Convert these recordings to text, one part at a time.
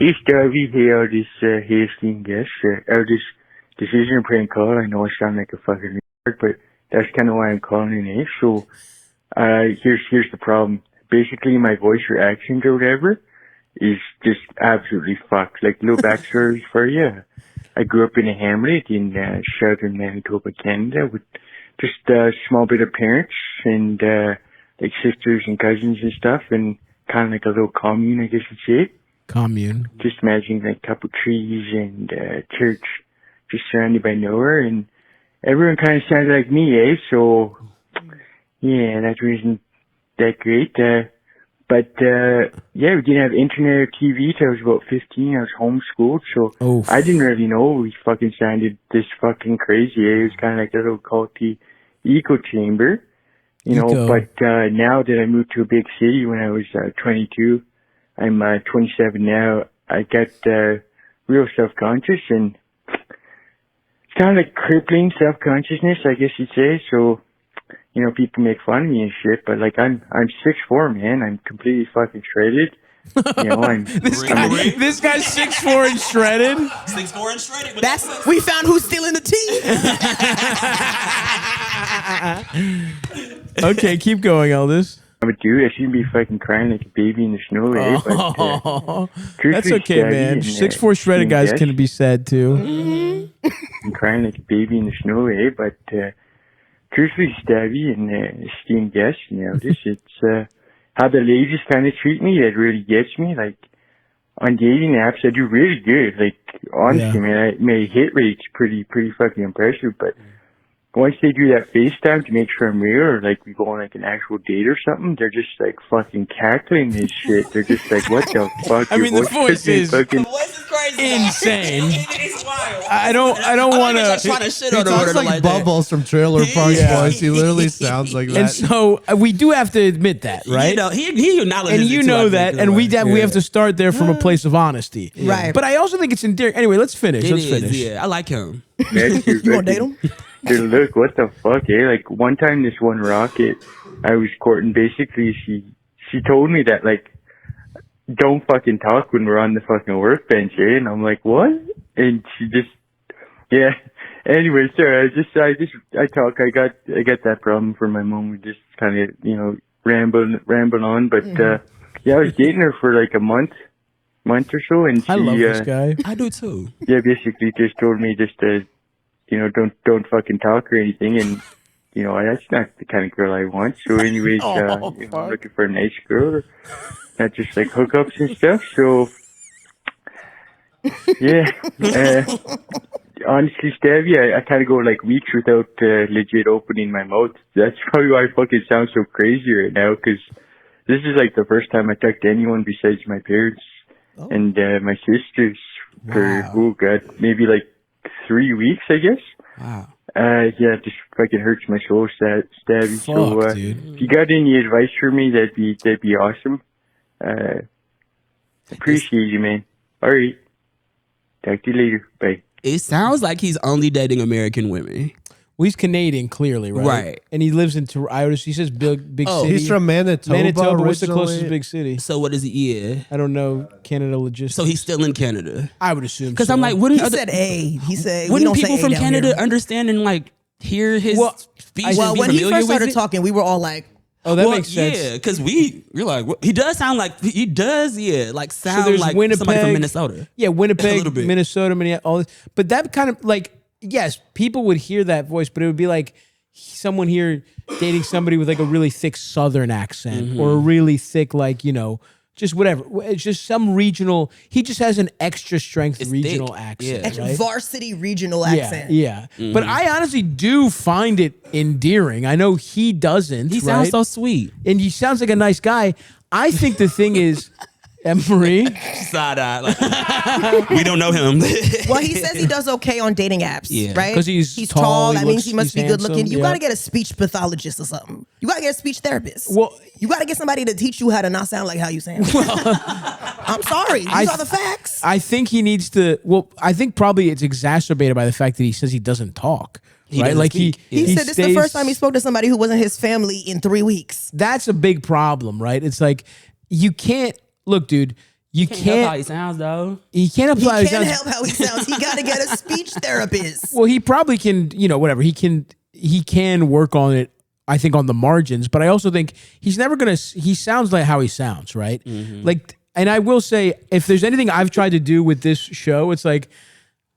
Hey, Stavvy, hey, hey, esteemed guest. This isn't a prank call. I know I sound like a fucking nerd, but that's kind of why I'm calling in, eh? So, here's the problem. Basically, my voice reactions or whatever is just absolutely fucked. Like, little backstory for you. I grew up in a hamlet in southern Manitoba, Canada, with just a small bit of parents and like sisters and cousins and stuff, and kind of like a little commune, I guess you'd say. Commune. Just imagine like a couple trees and church just surrounded by nowhere, and everyone kind of sounded like me, eh? So, yeah, that wasn't that great. But yeah, we didn't have internet or TV till I was about 15. I was homeschooled, so I didn't really know we fucking sounded this fucking crazy. Eh? It was kind of like a little culty echo chamber, you know. But now that I moved to a big city when I was 22, I'm 27 now. I got real self-conscious, and it's kind of like crippling self-consciousness, I guess you'd say. So, you know, people make fun of me and shit, but like I'm 6'4", man. I'm completely fucking shredded. You know, this guy's 6'4" and shredded. 6'4" and shredded. That's we found who's stealing the tea. Okay, keep going, Eldest. I'm a dude. I shouldn't be fucking crying like a baby in the snow, eh? But, that's okay, man. 6'4" shredded guys can be sad too. I'm crying like a baby in the snow, eh? But truthfully, Stavvy and esteemed guests, you know, it's how the ladies kind of treat me that really gets me. Like, on dating apps, I do really good. Like, honestly, man, my hit rate's pretty fucking impressive, but once they do that FaceTime to make sure I'm real, or like we go on like an actual date or something, they're just like fucking cackling this shit. They're just like, what the fuck? I mean, the voice is The voice is crazy. insane. It's wild. I don't want to. Trying to shit He on her talks like Bubbles from Trailer Park Boys. He literally sounds like that. And so we do have to admit that, right? You know, he acknowledges and you it too, know I that, think, and we have to start there from a place of honesty, Right. But I also think it's endearing. Anyway, let's finish. It Let's is, finish. yeah. I like him. You gonna date him? Dude, look, what the fuck, eh? Like, one time this one rocket I was courting, basically, she told me that, like, don't fucking talk when we're on the fucking workbench, eh? And I'm like, what? And she just, yeah. Anyway, sorry, I talk. I got that problem from my mom. We just kind of, you know, rambling on. But, yeah, I was dating her for like a month or so, and she, I love this guy. I do too. yeah, basically just told me just to, you know, don't fucking talk or anything, and you know, that's not the kind of girl I want. So anyways, you know, I'm looking for a nice girl, not just like hookups and stuff. So yeah, honestly, Stavvy, I kind of go like weeks without legit opening my mouth. That's probably why I fucking sound so crazy right now, because this is like the first time I talked to anyone besides my parents and my sisters for oh god, maybe like 3 weeks, I guess. Wow. Yeah, it just fucking hurts my soul, Stavvy. So, dude. if you got any advice for me, that'd be awesome. Appreciate you, man. All right. Talk to you later. Bye. It sounds like he's only dating American women. Well, he's Canadian, clearly, right? Right. And he lives in Toronto. He says big city. He's from Manitoba. Manitoba. What's the originally. closest big city? So what is he? Yeah. I don't know Canada logistics. So he's still in Canada. I would assume. Because so. I'm like, wouldn't He said A. He said we wouldn't don't people say from A down Canada here. understand and like hear his speech? Well, and be when he familiar first started with it? talking, we were all like, Oh, that makes sense. Yeah, because we're like, he does sound like he does. Yeah, like sound there's like Winnipeg, somebody from Minnesota. Yeah, A Winnipeg, little bit. Minnesota, Minneapolis, all this. But that kind of like, yes, people would hear that voice, but it would be like someone here dating somebody with like a really thick Southern accent or a really thick, like, you know, just whatever. It's just some regional. He just has an extra strength regional thick. accent. Yeah. Right? varsity regional accent. Yeah. But I honestly do find it endearing. I know he doesn't. He sounds so sweet. And he sounds like a nice guy. I think the thing is, Marie, Side eye. Like, we don't know him. Well, he says he does okay on dating apps, Yeah. right? 'Cause he's tall, tall. he That means looks- he must he's be good looking. handsome, You yeah. got to get a speech pathologist or something. You got to get a speech therapist. Well, you got to get somebody to teach you how to not sound like how you sound. I'm sorry. These are the facts. I think he needs to. Well, I think probably it's exacerbated by the fact that he says he doesn't talk. Right? doesn't Like speak. He said this is the stays- first time he spoke to somebody who wasn't his family in 3 weeks. That's a big problem, right? It's like you can't look, dude. You Can't help how can't. he sounds though. He can't He apply. He can't sounds- help how he sounds. He got to get a speech therapist. Well, he probably can. Whatever. He can work on it. I think on the margins, but I also think he's never gonna. He sounds like how he sounds, right? Like, and I will say, if there's anything I've tried to do with this show, it's like,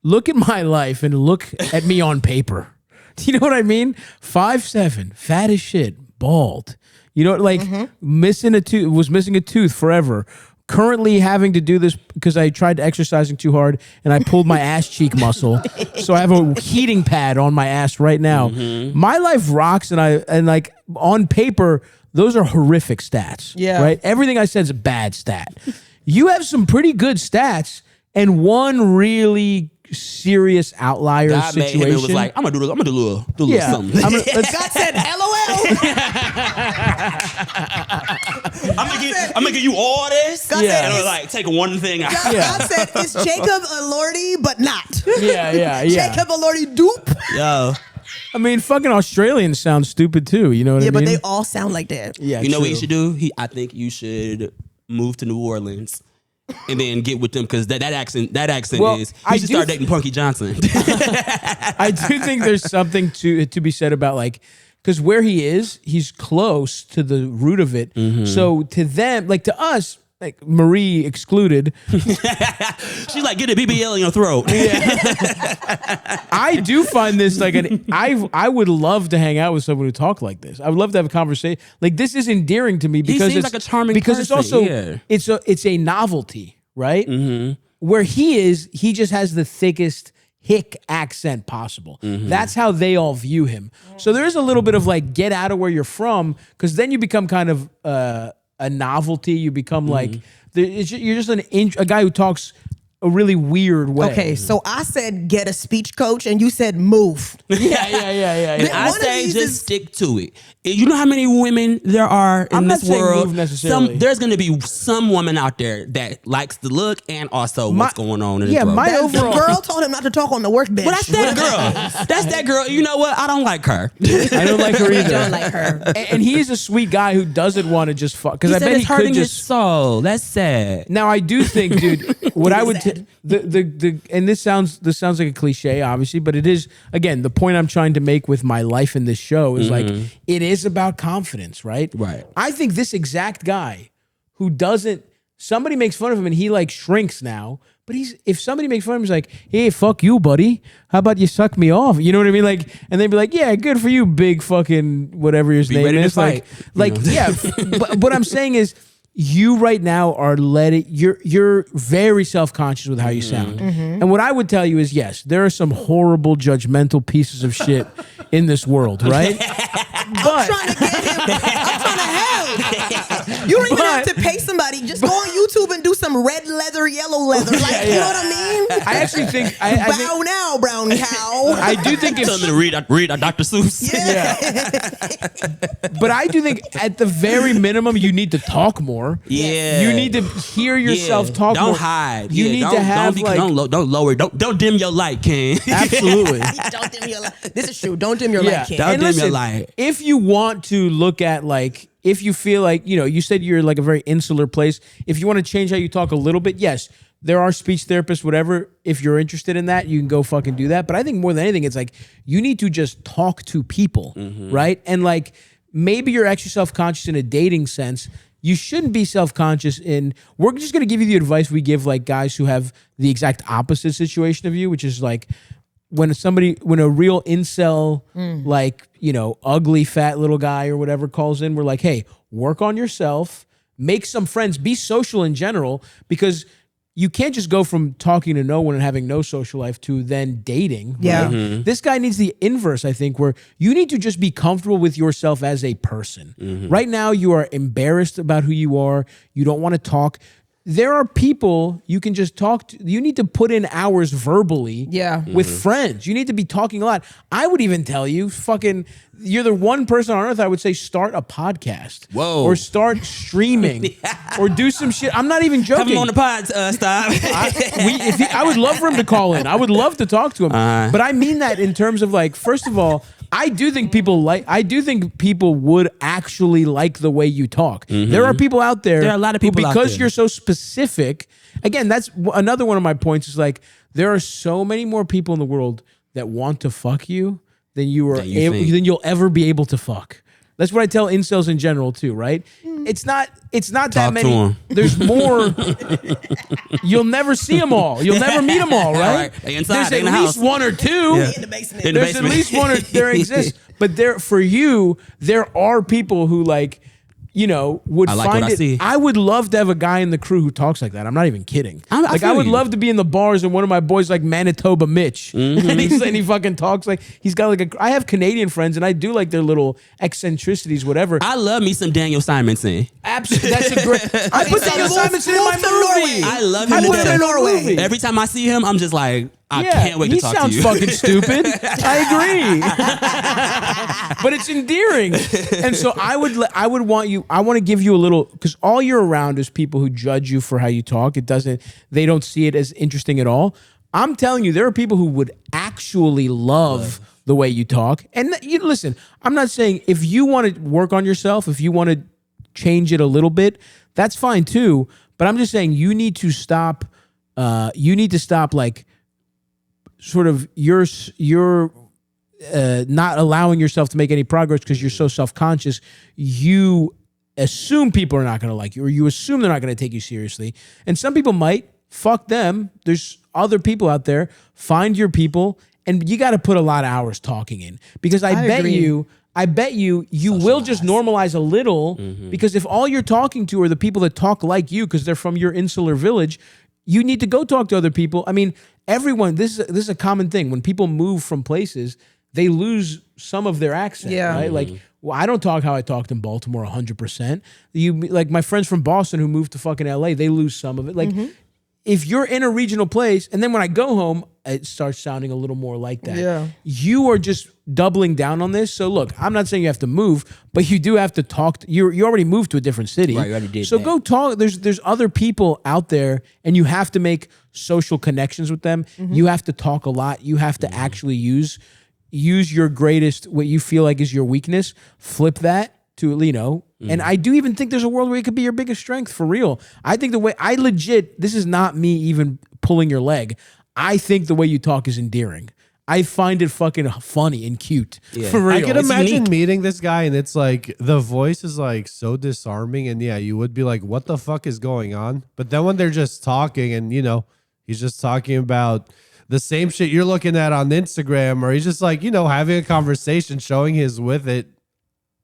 look at my life and look at me on paper. Do you know what I mean? 5'7", fat as shit, bald. You know, like missing a tooth forever. Currently having to do this because I tried exercising too hard and I pulled my ass cheek muscle. So I have a heating pad on my ass right now. My life rocks, and like on paper, those are horrific stats. Yeah. Right? Everything I said is a bad stat. You have some pretty good stats and one really serious outlier God made situation. him and was like, I'm gonna do a little Yeah. something. I'm God said, LOL. I'm gonna give you all this. God Yeah. said, And it was it's- like take one thing out. God said, it's Jacob Elordi, but not. yeah. Jacob Elordi dupe. Yo, I mean, fucking Australians sound stupid too. You know what I Yeah, mean? but they all sound like that. Yeah, you know what true. you should do? I think you should move to New Orleans. And then get with them because that accent Well, is. I You should do start dating Punky Johnson. I do think there's something to be said about like, because where he is, he's close to the root of it. So to them, like to us, like Marie excluded, She's like, get a BBL in your throat. I do find this like I would love to hang out with someone who talked like this. I would love to have a conversation. Like this is endearing to me because seems it's like a charming because it's person, also yeah. it's a novelty, right? Where he just has the thickest hick accent possible. That's how they all view him. So there is a little bit of like get out of where you're from because then you become kind of a novelty. You become like you're just a guy who talks a really weird way. Okay, so I said get a speech coach, and you said move. Yeah. I One of say these just is- stick to it. You know how many women there are in I'm not this saying world? move necessarily. There's going to be some woman out there that likes the look and also what's going on in the throat. my The overall girl told him not to talk on the workbench. Well, that's that girl. That's that girl. You know what? I don't like her. I don't like her I either. don't like her. And he's a sweet guy who doesn't want to just fuck. Because He I said bet it's he could hurting his just. soul. That's sad. Now I do think, dude, what I would sad. and this sounds like a cliche, obviously, but it is again the point I'm trying to make with my life in this show is like it is about confidence, right? Right. I think this exact guy who doesn't. Somebody makes fun of him and he like shrinks now. But if somebody makes fun of him, he's like, hey, fuck you, buddy. How about you suck me off? You know what I mean? Like, and they'd be like, yeah, good for you, big fucking whatever his name ready to is. Like, fight. yeah. But what I'm saying is, you right now are you're very self-conscious with how you sound. And what I would tell you is, yes, there are some horrible, judgmental pieces of shit in this world, right? I'm trying to get him. I'm trying to help. You don't even have to pay somebody. Just go on YouTube and do some red leather, yellow leather. Like, you know what I mean? I actually think I Bow think, now, brown cow. I do think Tell if me to read Dr. Seuss. but I do think at the very minimum you need to talk more. Yeah. You need to hear yourself talk Don't more. hide. You need to have don't lower. Don't dim your light, Ken. absolutely. Don't dim your light. This is true. Don't dim your Yeah. light, kid. Don't And dim your listen, light. if you want to look at like, if you feel like, you said you're like a very insular place. If you want to change how you talk a little bit, yes, there are speech therapists, whatever. If you're interested in that, you can go fucking do that. But I think more than anything, it's like, you need to just talk to people, right? And like, maybe you're extra self-conscious in a dating sense. You shouldn't be self-conscious we're just going to give you the advice we give like guys who have the exact opposite situation of you, which is like, when a real incel, like, ugly fat little guy or whatever calls in, we're like, hey, work on yourself, make some friends, be social in general, because you can't just go from talking to no one and having no social life to then dating. Yeah. Right? This guy needs the inverse, I think, where you need to just be comfortable with yourself as a person. Right now, you are embarrassed about who you are. You don't want to talk. There are people you can just talk to. You need to put in hours verbally with friends. You need to be talking a lot. I would even tell you, you're the one person on earth I would say start a podcast. Whoa. Or start streaming. Or do some shit. I'm not even joking. Have him on the pod, Stav. I would love for him to call in. I would love to talk to him. But I mean that in terms of like, first of all, I do think people would actually like the way you talk. There are people out there. There are a lot of people out because there. you're so specific. Again, that's another one of my points. Is like there are so many more people in the world that want to fuck you than than you'll ever be able to fuck. That's what I tell incels in general too, right? It's not that Talk many. to 'em. There's more. You'll never see them all. You'll never meet them all, right? They inside, There's they at in the least house. one or two. In the basement. In the There's at basement. least one or there exists. But for you, there are people who like, would I like find what I it. see. I would love to have a guy in the crew who talks like that. I'm not even kidding. I feel would you. love to be in the bars and one of my boys like Manitoba Mitch, Mm-hmm. and he fucking talks like he's got like I have Canadian friends and I do like their little eccentricities, whatever. I love me some Daniel Simonson. Absolutely, that's a great. I put Daniel Simonson in my move to movie. Norway. I love him I to put him death. in Norway. Norway. Every time I see him, I'm just like, I can't wait to talk to you. He sounds fucking stupid. I agree. But it's endearing. And so I want to give you a little, because all you're around is people who judge you for how you talk. They don't see it as interesting at all. I'm telling you, there are people who would actually love the way you talk. And you listen, I'm not saying if you want to work on yourself, if you want to change it a little bit, that's fine too. But I'm just saying you need to stop like sort of you're not allowing yourself to make any progress because you're so self-conscious. You assume people are not going to like you, or you assume they're not going to take you seriously. And some people might. Fuck them. There's other people out there. Find your people, and you got to put a lot of hours talking in, because I bet agree. you will just normalize a little, because if all you're talking to are the people that talk like you because they're from your insular village, you need to go talk to other people. I mean, everyone, this is a common thing. When people move from places, they lose some of their accent, Yeah. right? Like, well, I don't talk how I talked in Baltimore 100%. Like my friends from Boston who moved to fucking LA, they lose some of it. Like, if you're in a regional place, and then when I go home, it starts sounding a little more like that. Yeah. You are just doubling down on this. So look, I'm not saying you have to move, but you do have to talk. You already moved to a different city. Right, you already did So that. go talk. There's other people out there, and you have to make social connections with them. You have to talk a lot. You have to actually use your greatest, what you feel like is your weakness, flip that to, and I do even think there's a world where it could be your biggest strength, for real. I think this is not me even pulling your leg. I think the way you talk is endearing. I find it fucking funny and cute. Yeah. For real. I can It's imagine unique. meeting this guy, and it's like the voice is like so disarming, and yeah, you would be like, what the fuck is going on? But then when they're just talking, and he's just talking about the same shit you're looking at on Instagram, or he's just like, having a conversation, showing his with it.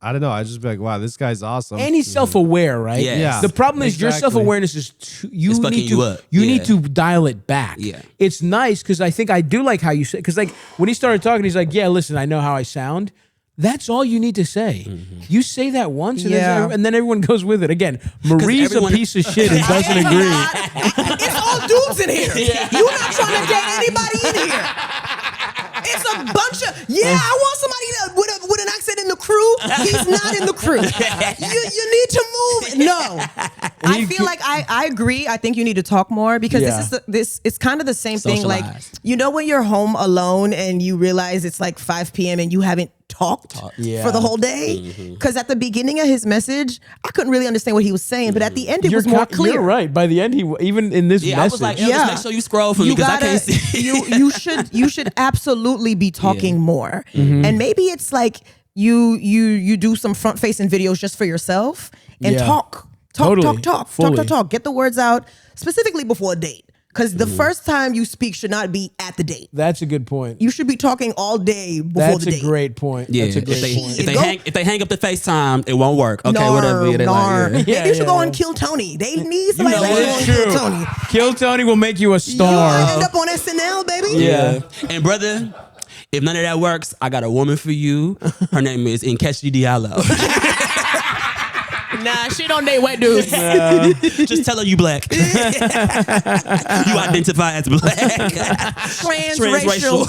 I don't know. I just be like, wow, this guy's awesome. And he's self-aware, right? Yes. Yeah. The problem is your Exactly. self-awareness is you It's need fucking to you up. you Yeah. need to dial it back. Yeah. It's nice because I think I do like how you say, because like when he started talking, he's like, yeah, listen, I know how I sound. That's all you need to say. You say that once, and, Yeah. then everyone goes with it. Again, Marie's everyone- a piece of shit and doesn't agree. It's all dudes in here. You're not trying to date anybody in here. It's a bunch of I want somebody with an accent in the crew. He's not in the crew. You need to move. No, I feel like I agree. I think you need to talk more, because this it's kind of the same thing. Like, Socialize. when you're home alone and you realize it's like 5 p.m. and you haven't talked Yeah. for the whole day. Because at the beginning of his message, I couldn't really understand what he was saying, but at the end it was more clear. You're right. By the end, even in this Yeah, I message, was like, just make sure you scroll for me, because I can't see. you should absolutely be talking more. And maybe it's like you do some front facing videos just for yourself and Yeah. talk, Fully. get the words out, specifically before a date. Because the first time you speak should not be at the date. That's a good point. You should be talking all day before That's the a date. great point. Yeah, That's a great if point. they hang up the FaceTime, it won't work. Okay, whatever. They like, Maybe Yeah, you should yeah, go yeah. and kill Tony. They need somebody like That you on is Kill true. Tony. Kill Tony will make you a You star. end up on SNL, baby. Yeah. And brother, if none of that works, I got a woman for you. Her name is Nkechi Diallo. Nah, she don't date white dudes. Just tell her you black. You identify as black. Transracial.